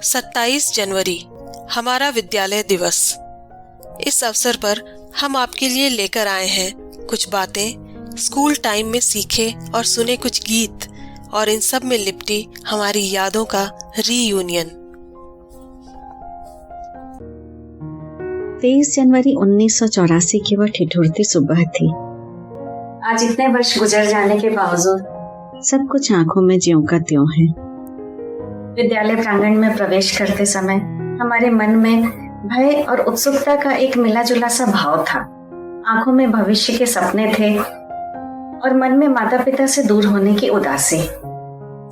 27 जनवरी हमारा विद्यालय दिवस। इस अवसर पर हम आपके लिए लेकर आए हैं कुछ बातें स्कूल टाइम में सीखे और सुने कुछ गीत और इन सब में लिपटी हमारी यादों का रीयूनियन। 23 जनवरी 1984 की वह ठिठुरती सुबह थी। आज इतने वर्ष गुजर जाने के बावजूद सब कुछ आंखों में ज्यों का त्यों है। विद्यालय प्रांगण में प्रवेश करते समय हमारे मन में भय और उत्सुकता का एक मिला जुला सा भाव था। आंखों में भविष्य के सपने थे और मन में माता पिता से दूर होने की उदासी।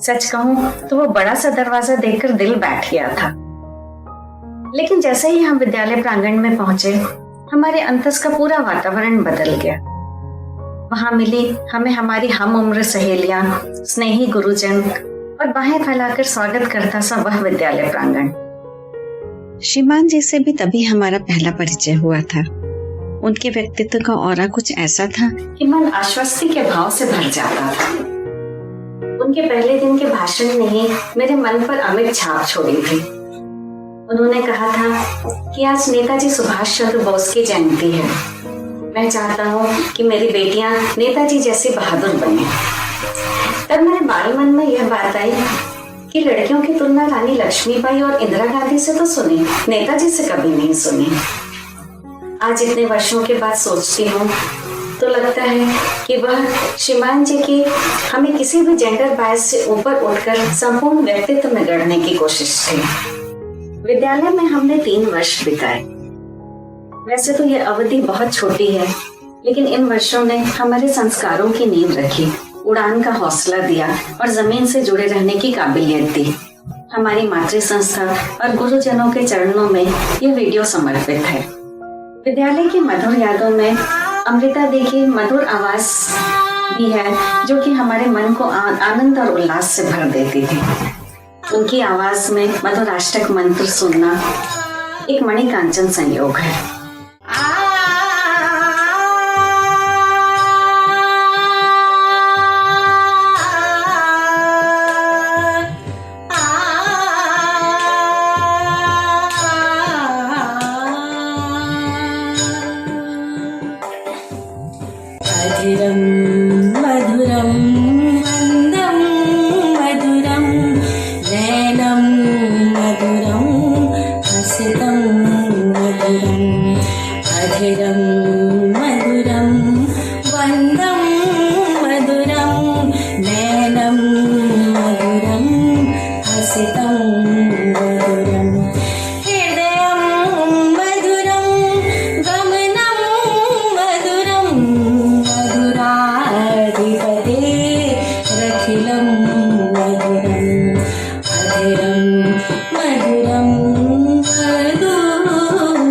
सच कहूं तो वो बड़ा सा दरवाजा देखकर दिल बैठ गया था। लेकिन जैसे ही हम विद्यालय प्रांगण में पहुंचे, हमारे अंतस का पूरा वातावरण बदल गया। वहां मिली हमें हमारी हम उम्र सहेलियां, स्नेही गुरुजन और बाहें फैलाकर स्वागत करता सा वह विद्यालय प्रांगण। श्रीमान जी से भी तभी हमारा पहला परिचय हुआ था। उनके व्यक्तित्व का ऑरा कुछ ऐसा था कि मन आश्वस्ति के भाव से भर जाता था। उनके पहले दिन के भाषण ने ही मेरे मन पर अमिट छाप छोड़ी थी। उन्होंने कहा था कि आज नेताजी सुभाष चंद्र बोस की जयंती है। मैं चाहता हूँ कि मेरी बेटियां नेताजी जैसी बहादुर बने। तब मेरे बाल मन में यह बात आई कि लड़कियों की तुलना रानी लक्ष्मीबाई और इंदिरा गांधी से तो सुनी, नेताजी से कभी नहीं सुनी। आज इतने वर्षों के बाद सोचती हूँ तो लगता है कि वह श्रीमान जी की हमें किसी भी जेंडर बायस से ऊपर उठकर संपूर्ण व्यक्तित्व में गढ़ने की कोशिश थी। विद्यालय में हमने 3 वर्ष बिताए। वैसे तो यह अवधि बहुत छोटी है, लेकिन इन वर्षों ने हमारे संस्कारों की नींव रखी, उड़ान का हौसला दिया और जमीन से जुड़े रहने की काबिलियत दी। हमारी मातृ संस्था और गुरुजनों के चरणों में यह वीडियो समर्पित है। विद्यालय की मधुर यादों में अमृता दी की मधुर आवाज भी है, जो कि हमारे मन को आनंद और उल्लास से भर देती थी। उनकी आवाज में मधुराष्टक मंत्र सुनना एक मणिकांचन संयोग है। मधुरम मधुरम वंदम मधुरम नैनम मधुरम हसितम मधुरम अधरम मधुरम वंदम मधुरम नैनम मधुरम हसितम मधुरम हृदयम मधुरम गमनम मधुरम मधुराधिपते रखिलं मधुरम अधरं मधुरं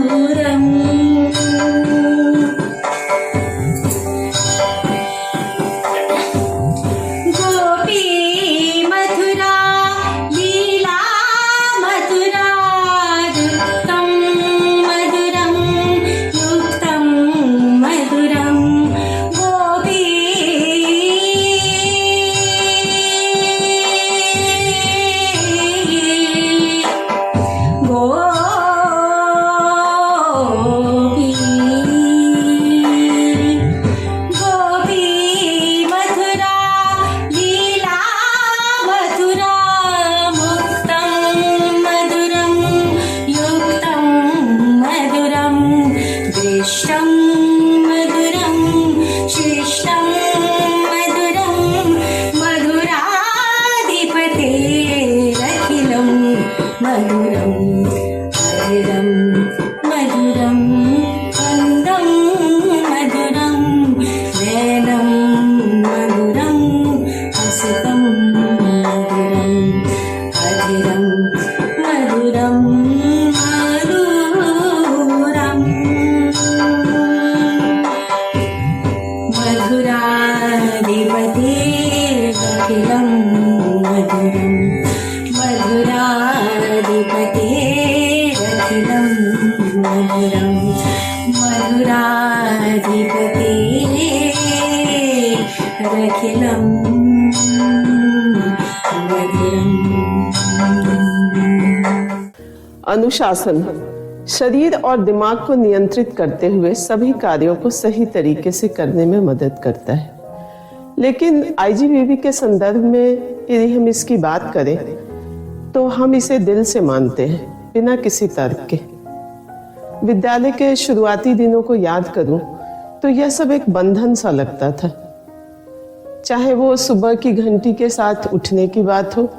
मधुरम्। गोपी मधुरा लीला मधुरा युक्तं मधुरं युक्तं मधुरं गोपी अनुशासन शरीर और दिमाग को नियंत्रित करते हुए सभी कार्यों को सही तरीके से करने में मदद करता है। लेकिन IGBV के संदर्भ में यदि हम इसकी बात करें तो हम इसे दिल से मानते हैं, बिना किसी तर्क के। विद्यालय के शुरुआती दिनों को याद करूं तो यह सब एक बंधन सा लगता था। चाहे वो सुबह की घंटी के साथ उठने की बात हो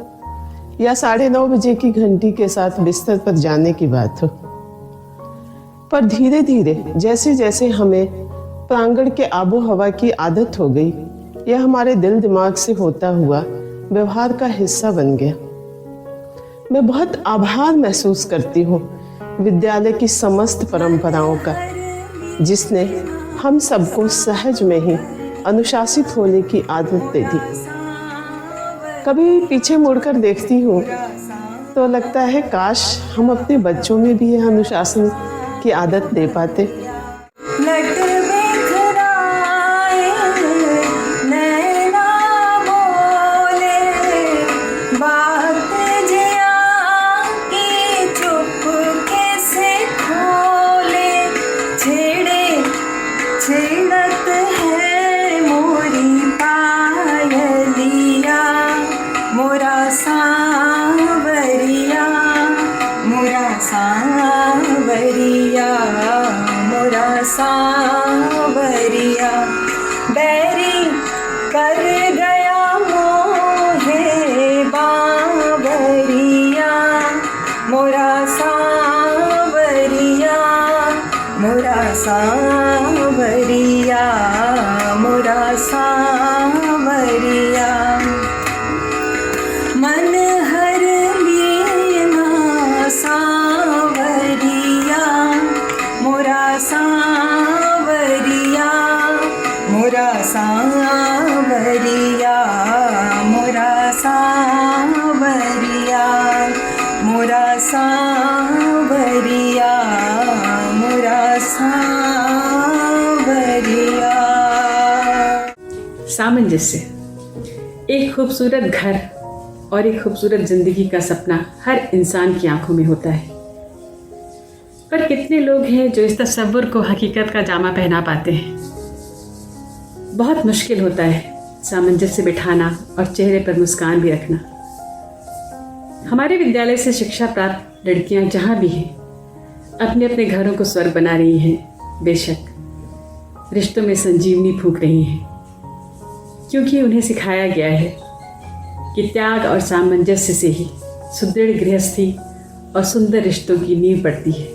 या 9:30 बजे की घंटी के साथ बिस्तर पर जाने की बात हो। पर धीरे धीरे जैसे जैसे हमें प्रांगण के आबो हवा की आदत हो गई, यह हमारे दिल दिमाग से होता हुआ व्यवहार का हिस्सा बन गया। मैं बहुत आभार महसूस करती हूँ विद्यालय की समस्त परंपराओं का, जिसने हम सबको सहज में ही अनुशासित होने की आदत दे दी। कभी पीछे मुड़कर देखती हूँ तो लगता है काश हम अपने बच्चों में भी यह अनुशासन की आदत दे पाते। सांवरिया बैरी कर गया मोहे बावरिया, मोरा सांवरिया, मोरा सांवरिया, मोरा सांवरिया। मन हर लीना सांवरिया, मोरा सांवरिया, मोरा सांवरिया, मोरा सांवरिया, मोरा सांवरिया, मोरा सांवरिया। सामंजस्य एक खूबसूरत घर और एक खूबसूरत जिंदगी का सपना हर इंसान की आंखों में होता है, पर कितने लोग हैं जो इस तस्वुर को हकीकत का जामा पहना पाते हैं। बहुत मुश्किल होता है सामंजस्य बिठाना और चेहरे पर मुस्कान भी रखना। हमारे विद्यालय से शिक्षा प्राप्त लड़कियां जहां भी हैं अपने अपने घरों को स्वर्ग बना रही हैं। बेशक रिश्तों में संजीवनी फूंक रही हैं, क्योंकि उन्हें सिखाया गया है कि त्याग और सामंजस्य से ही सुदृढ़ गृहस्थी और सुंदर रिश्तों की नींव पड़ती है।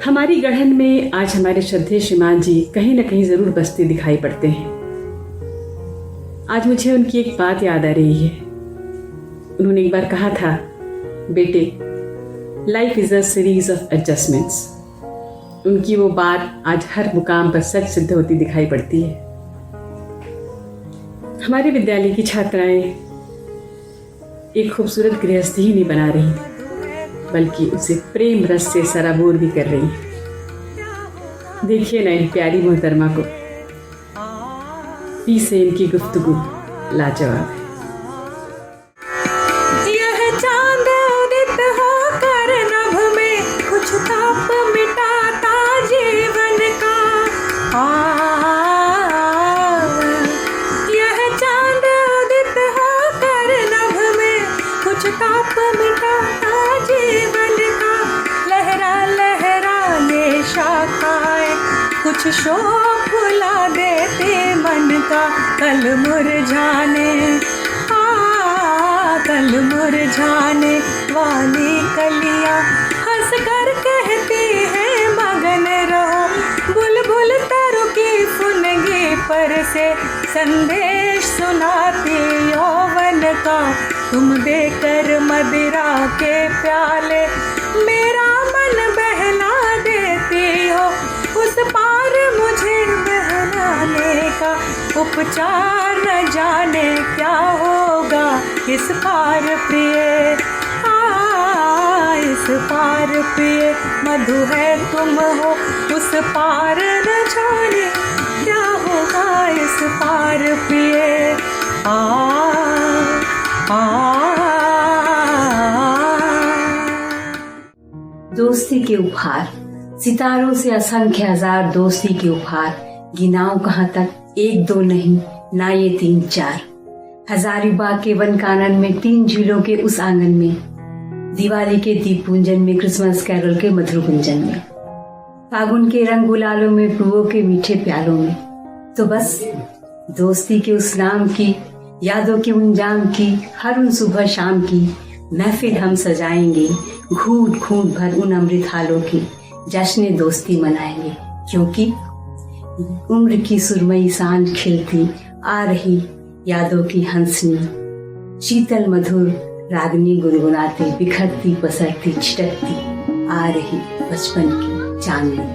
हमारी गढ़न में आज हमारे श्रद्धेय श्रीमान जी कहीं न कहीं ज़रूर बसते दिखाई पड़ते हैं। आज मुझे उनकी एक बात याद आ रही है। उन्होंने एक बार कहा था, बेटे life is a series of adjustments. उनकी वो बात आज हर मुकाम पर सच सिद्ध होती दिखाई पड़ती है। हमारे विद्यालय की छात्राएं एक खूबसूरत गृहस्थी ही नहीं बना रही, बल्कि उसे प्रेम रस से सराबोर भी कर रही। देखिए ना इन प्यारी मोहतरमा को, पी से इनकी गुफ्तगू लाजवाब है। यह चांद उदित होकर नभ में कुछ ताप मिटाता जीवन का। यह चांद उदित होकर नभ में कुछ ताप मिटाता जीवन का। लहरा लहरा ले शाखाएं कुछ शोक भुला देते मन का। कल मुरझाने कल मुरझाने वाली कलियां हंस कर कहती है मगन रहो। बुलबुल तरु की फुनगी पर से संदेश सुनाती यौवन का। तुम देकर मदिरा के प्याले मेरा मन बहला देती हो। उस पार मुझे बहलाने का उपचार न जाने क्या होगा। इस पार प्रिय इस पार प्रिय मधु है तुम हो। उस पार न जाने क्या होगा। इस पार प्रिय दोस्ती के उपहार, सितारों से असंख्य हजार दोस्ती के उपहार, गिनाऊं कहाँ तक, एक दो नहीं ना ये 3-4। हजारीबाग के वन कानन में, 3 झीलों के उस आंगन में, दिवाली के दीप पूंजन में, क्रिसमस कैरल के मधुर गुंजन में, फागुन के रंग गुलालों में, पुओं के मीठे प्यालों में। तो बस दोस्ती के उस नाम की, यादों के उन जाम की, हर उन सुबह शाम की महफिल हम सजाएंगे, घूंट घूंट भर उन अमृत हालों की जश्न दोस्ती मनाएंगे। क्योंकि उम्र की सुरमई सांझ खिलती, आ रही यादों की हंसनी, शीतल मधुर रागनी गुनगुनाती, बिखरती पसरती छिटकती, आ रही बचपन की चांदनी।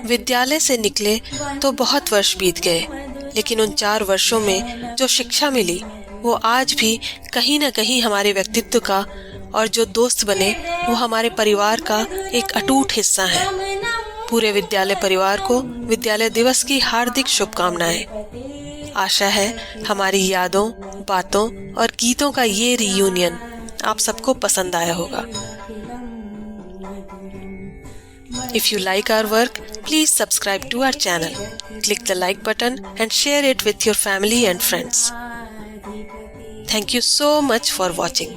विद्यालय से निकले तो बहुत वर्ष बीत गए, लेकिन उन 4 वर्षों में जो शिक्षा मिली वो आज भी कहीं न कहीं हमारे व्यक्तित्व का, और जो दोस्त बने वो हमारे परिवार का एक अटूट हिस्सा है। पूरे विद्यालय परिवार को विद्यालय दिवस की हार्दिक शुभकामनाएं। आशा है हमारी यादों, बातों और गीतों का ये रियूनियन आप सबको पसंद आया होगा। If you like our work, please subscribe to our channel. Click the like button and share it with your family and friends. Thank you so much for watching.